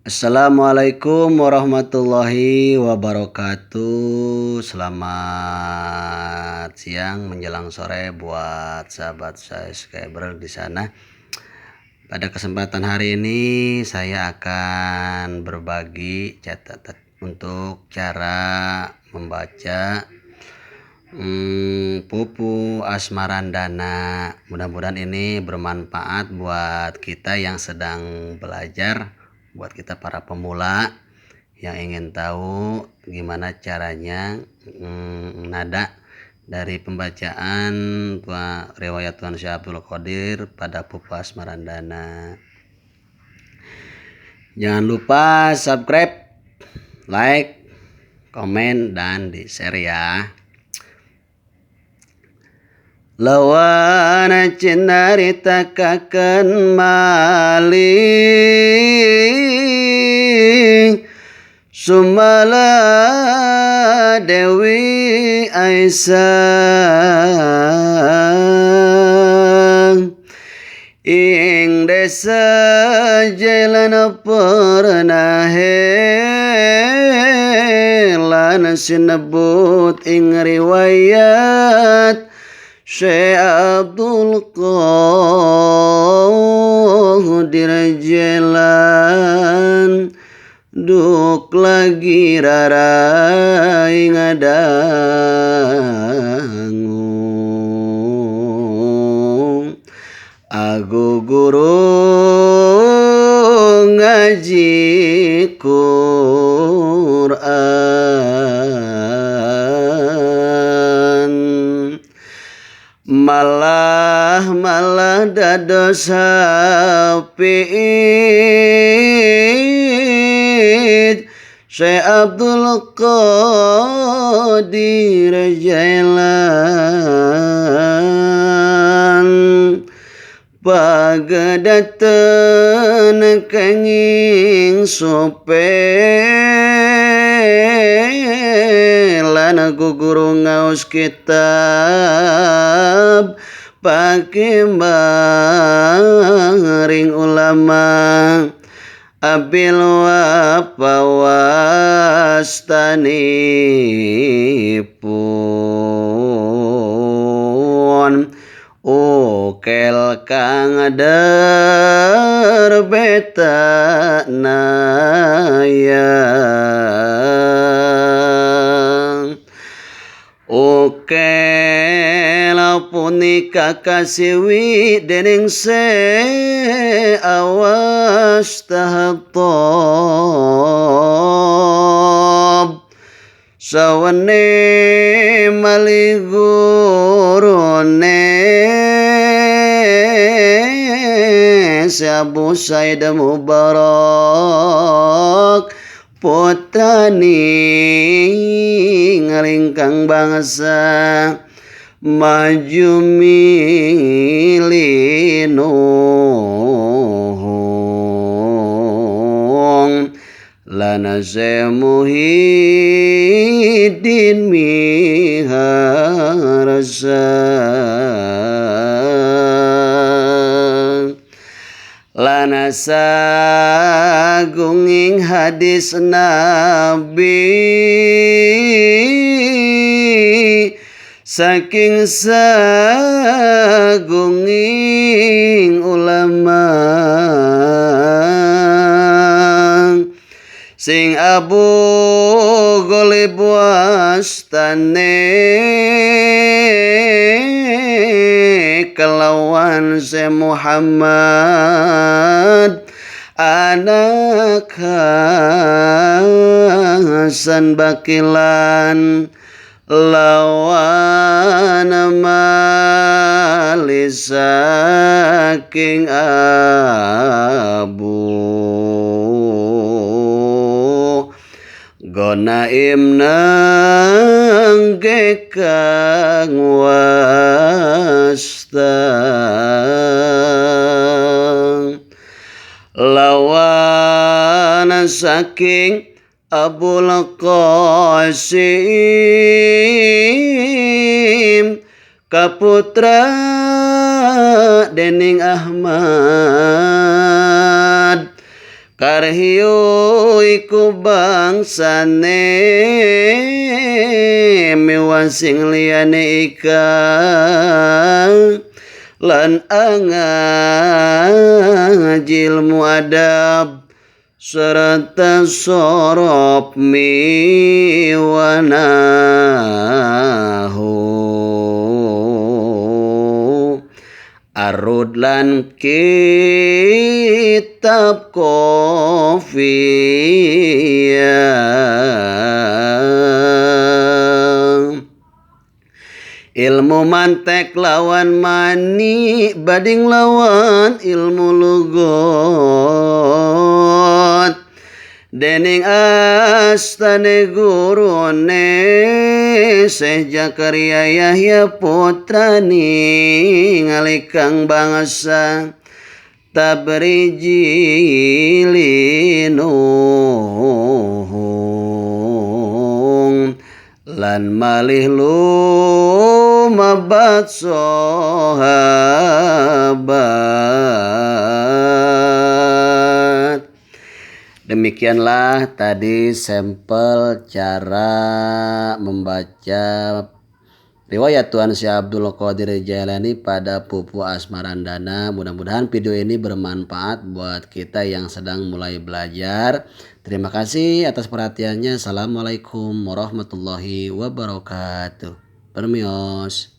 Assalamualaikum warahmatullahi wabarakatuh. Selamat siang menjelang sore buat sahabat subscriber di sana. Pada kesempatan hari ini saya akan berbagi catatan untuk cara membaca Pupu Asmarandana. Mudah-mudahan ini bermanfaat buat kita yang sedang belajar, buat kita para pemula yang ingin tahu gimana caranya nada dari pembacaan riwayat Tuan Syekh Abdul Qadir pada Pupu Asmarandana. Jangan lupa subscribe, like, komen, dan di share ya. Lawana cinaritakan malih sumala Dewi Aisyah ing desa jalan pernah lan sinebut ing riwayat Syekh Abdul Qadir jalan duk lagi rarai ngadangu aku guru ngaji Quran malah dados hafiid Syekh Abdul Qadir jalan pagadaten kenging sopelan guguru ngaos kitab pake maring ulama abil wapawastanipun ukel kang darbeta naya ukel punika kasiwi dening awas tahatob sawane maligurune Abu Said Mubarak putrani ngalingkang bangsa maju milinuhung lana Muhyiddin miharasa lana sagunging hadis Nabi saking sagunging ulama sing Abu Ghalib wastane kelawan Syekh Muhammad anak Hasan Bakilan lawan mali saking Abu Gonaim nangge kang wasta lawan saking Abul Qasim kaputra dening Ahmad Karhiu iku bangsane miwasing liyane ikang lan angajilmu adab serta sorop miwanahu arud lan kitab kofiyah ilmu mantek lawan mani bading lawan ilmu lugot dening astane gurune Syekh Zakaria Yahya putrani ngalikang bangsa Tabriji linuhung lan malih lumabat sahabat. Demikianlah tadi sampel cara membaca riwayat Tuan Syekh Abdul Qadir Jailani pada Pupu Asmarandana. Mudah-mudahan video ini bermanfaat buat kita yang sedang mulai belajar. Terima kasih atas perhatiannya. Assalamualaikum warahmatullahi wabarakatuh. Permios.